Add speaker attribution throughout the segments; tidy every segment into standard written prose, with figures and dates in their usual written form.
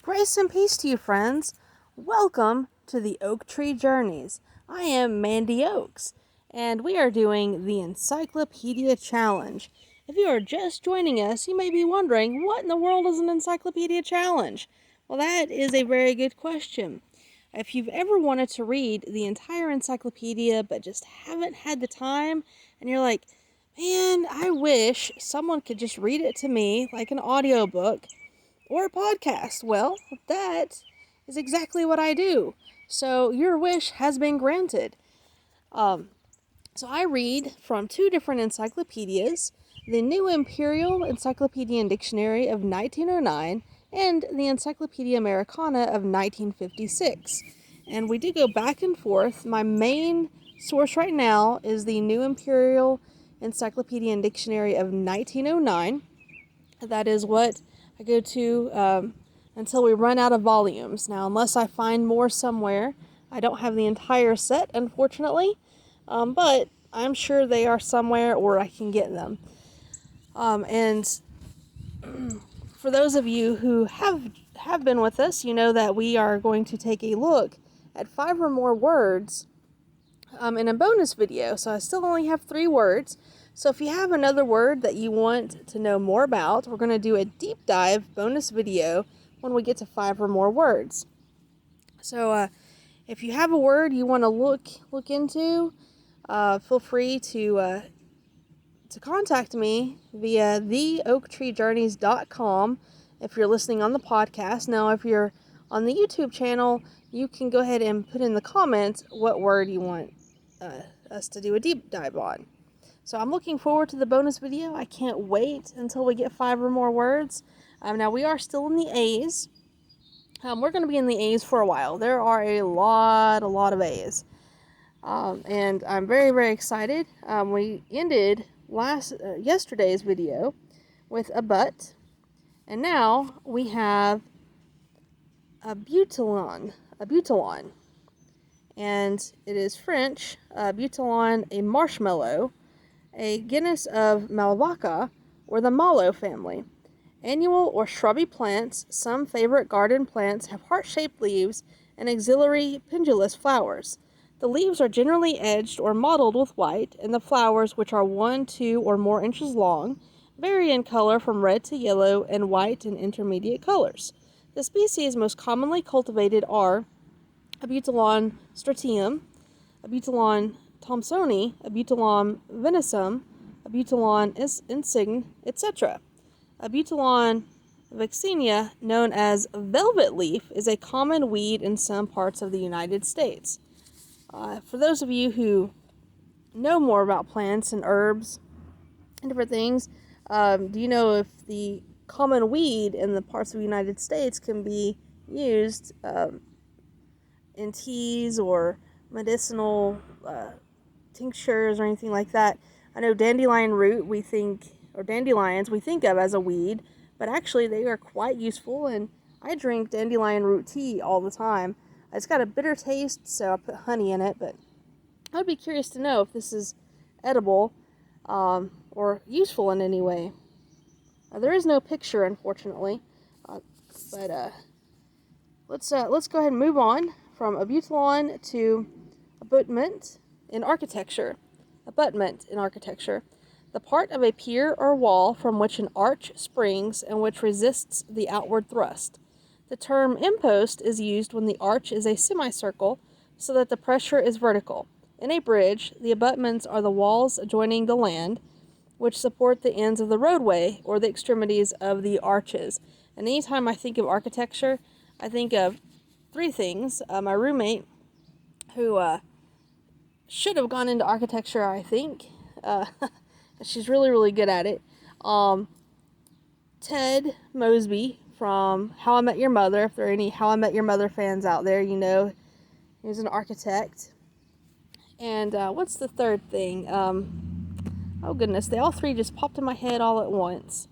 Speaker 1: Grace and peace to you, friends. Welcome to the Oak Tree Journeys. I am Mandy Oaks, and we are doing the Encyclopedia Challenge. If you are just joining us, you may be wondering, what in the world is an Encyclopedia Challenge? Well, that is a very good question. If you've ever wanted to read the entire encyclopedia but just haven't had the time, and you're like, man, I wish someone could just read it to me like an audiobook or a podcast. Well, that is exactly what I do. So your wish has been granted. So I read from two different encyclopedias, the New Imperial Encyclopedia and Dictionary of 1909 and the Encyclopedia Americana of 1956. And we do go back and forth. My main source right now is the New Imperial Encyclopedia and Dictionary of 1909. That is what I go to until we run out of volumes. Now, unless I find more somewhere, I don't have the entire set, unfortunately, but I'm sure they are somewhere or I can get them. And for those of you who have been with us, you know that we are going to take a look at 5 or more words in a bonus video. So I still only have 3 words. So if you have another word that you want to know more about, we're going to do a deep dive bonus video when we get to 5 or more words. So if you have a word you want to look into, feel free to contact me via theoaktreejourneys.com if you're listening on the podcast. Now, if you're on the YouTube channel, you can go ahead and put in the comments what word you want us to do a deep dive on. So I'm looking forward to the bonus video. I can't wait until we get 5 or more words. Now, we are still in the A's. We're going to be in the A's for a while. There are a lot of A's. And I'm very, very excited. We ended yesterday's video with a but. And now we have ABITILON. And it is French. ABITILON, a marshmallow, a genus of Malvaca, or the mallow family. Annual or shrubby plants, some favorite garden plants have heart-shaped leaves and axillary pendulous flowers. The leaves are generally edged or mottled with white, and the flowers, which are 1, 2, or more inches long, vary in color from red to yellow and white in intermediate colors. The species most commonly cultivated are ABITILON stratium, ABITILON thomsoni, ABITILON veneseum, ABITILON insigne, etc. ABITILON vaccinia, known as velvet leaf, is a common weed in some parts of the United States. For those of you who know more about plants and herbs and different things, do you know if the common weed in the parts of the United States can be used in teas or medicinal tinctures or anything like that? I know dandelion root dandelions we think of as a weed, but actually they are quite useful, and I drink dandelion root tea all the time. It's got a bitter taste, so I put honey in it, but I'd be curious to know if this is edible or useful in any way. There is no picture, unfortunately, but let's go ahead and move on from ABITILON to abutment in architecture. Abutment in architecture. The part of a pier or wall from which an arch springs and which resists the outward thrust. The term impost is used when the arch is a semicircle so that the pressure is vertical. In a bridge, the abutments are the walls adjoining the land, which support the ends of the roadway or the extremities of the arches. And anytime I think of architecture, I think of 3 things. My roommate, who should have gone into architecture, I think. She's really, really good at it. Ted Mosby from How I Met Your Mother. If there are any How I Met Your Mother fans out there, you know he was an architect. And what's the third thing? Oh goodness, they all 3 just popped in my head all at once.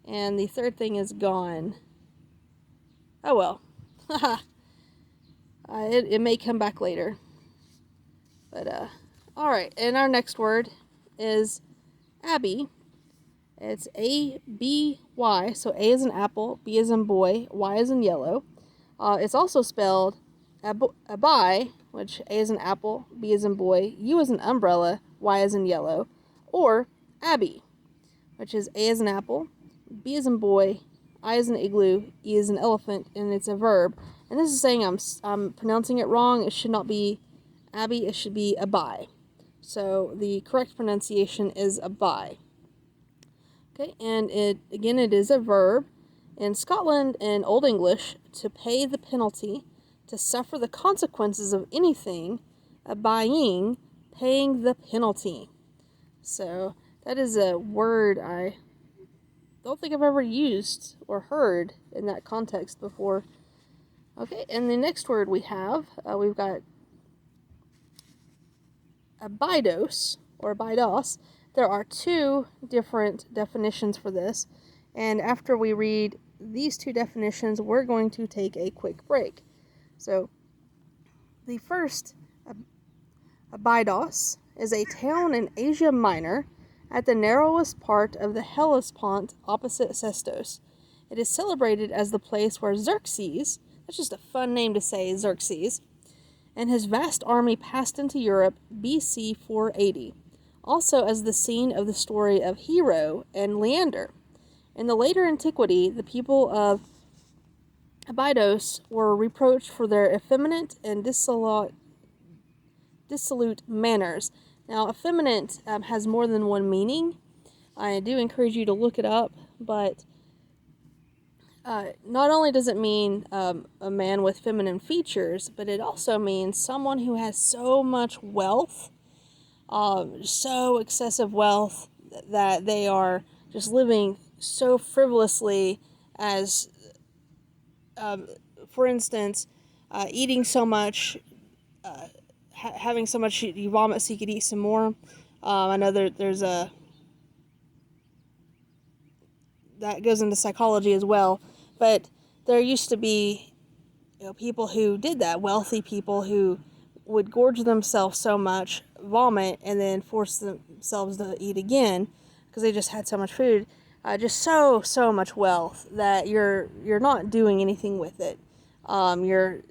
Speaker 1: And the third thing is gone. Oh well. It may come back later. But, alright, and our next word is Abby. It's A-B-Y, so A is in apple, B is in boy, Y is in yellow. It's also spelled Abi, which A is in apple, B is in boy, U is in umbrella, Y is in yellow, or Abby, which is A is in apple, B is in boy, I is in igloo, E is in elephant, and it's a verb. And this is saying I'm pronouncing it wrong. It should not be Abby, it should be Abi. So the correct pronunciation is Abi. Okay, and it is a verb. In Scotland and Old English, to pay the penalty, to suffer the consequences of anything, abying, paying the penalty. So that is a word I don't think I've ever used or heard in that context before. Okay, and the next word we've got ABITILON or ABYDOS. There are two different definitions for this, and after we read these two definitions, we're going to take a quick break. So, the first, ABYDOS, is a town in Asia Minor at the narrowest part of the Hellespont opposite Sestos. It is celebrated as the place where Xerxes, that's just a fun name to say, Xerxes, and his vast army passed into Europe BC 480, also as the scene of the story of Hero and Leander. In the later antiquity, the people of ABYDOS were reproached for their effeminate and dissolute manners. Now, effeminate has more than one meaning. I do encourage you to look it up, but not only does it mean a man with feminine features, but it also means someone who has so much wealth, so excessive wealth that they are just living so frivolously as, for instance, eating so much, having so much you vomit so you could eat some more. I know there's that goes into psychology as well, but there used to be people who did that, wealthy people who would gorge themselves so much, vomit, and then force themselves to eat again because they just had so much food. Just so much wealth that you're not doing anything with it. You're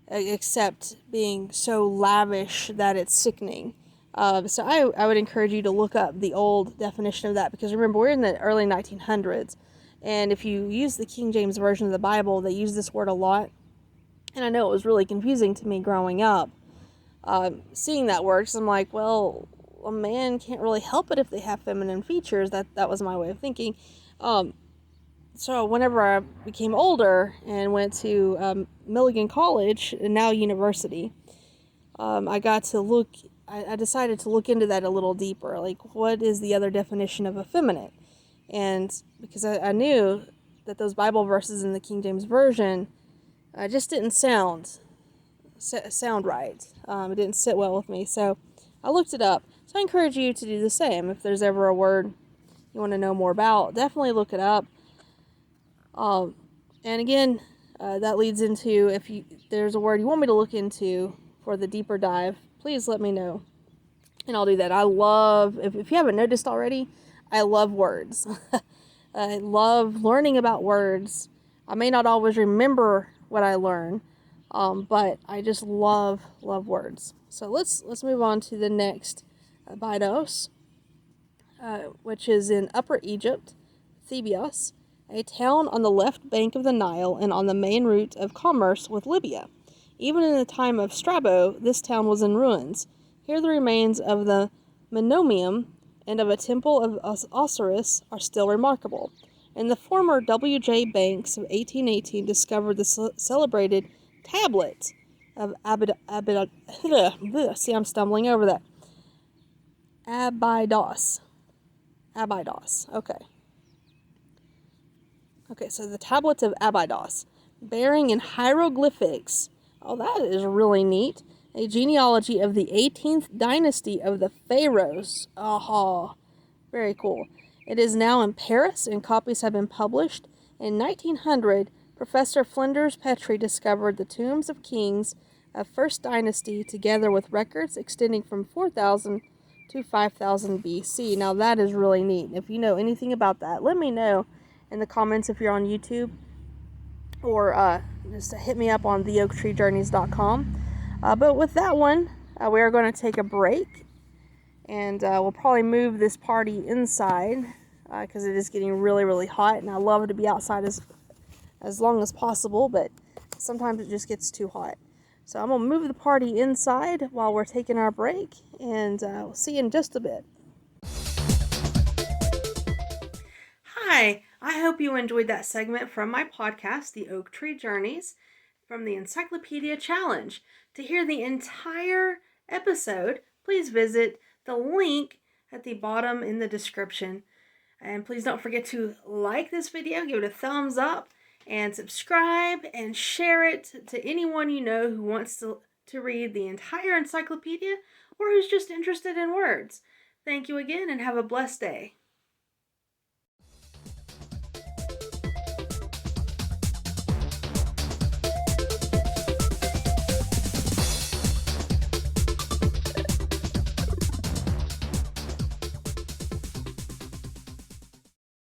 Speaker 1: except being so lavish that it's sickening. So I would encourage you to look up the old definition of that, because remember, we're in the early 1900s, and if you use the King James Version of the Bible, they use this word a lot, and I know it was really confusing to me growing up, seeing that word, because I'm like, well, a man can't really help it if they have feminine features. That was my way of thinking. So whenever I became older and went to Milligan College, and now university, I decided to look into that a little deeper. Like, what is the other definition of effeminate? And because I knew that those Bible verses in the King James Version just didn't sound right. It didn't sit well with me. So I looked it up. So I encourage you to do the same. If there's ever a word you want to know more about, definitely look it up. And again, that leads into, if there's a word you want me to look into for the deeper dive, please let me know, and I'll do that. I love, if you haven't noticed already, I love words. I love learning about words. I may not always remember what I learn, but I just love words. So let's move on to the next ABYDOS, which is in Upper Egypt, Thebes, a town on the left bank of the Nile and on the main route of commerce with Libya. Even in the time of Strabo, this town was in ruins. Here the remains of the Menomium and of a temple of Osiris are still remarkable. In the former W.J. Banks of 1818 discovered the celebrated tablet of see, I'm stumbling over that. ABYDOS. Okay, so the tablet of ABYDOS, bearing in hieroglyphics, oh, that is really neat, a genealogy of the 18th dynasty of the pharaohs. Oh, very cool. It is now in Paris, and copies have been published. In 1900, Professor Flinders Petrie discovered the tombs of kings of First Dynasty, together with records extending from 4000 to 5000 BC. Now, that is really neat. If you know anything about that, let me know in the comments if you're on YouTube, or just hit me up on theoaktreejourneys.com. But with that one, we are going to take a break, and we'll probably move this party inside because it is getting really, really hot, and I love to be outside as long as possible, but sometimes it just gets too hot. So I'm going to move the party inside while we're taking our break, and we'll see you in just a bit. Hi, I hope you enjoyed that segment from my podcast, The Oak Tree Journeys, from the Encyclopedia Challenge. To hear the entire episode, please visit the link at the bottom in the description. And please don't forget to like this video, give it a thumbs up, and subscribe and share it to anyone you know who wants to read the entire encyclopedia or who's just interested in words. Thank you again and have a blessed day.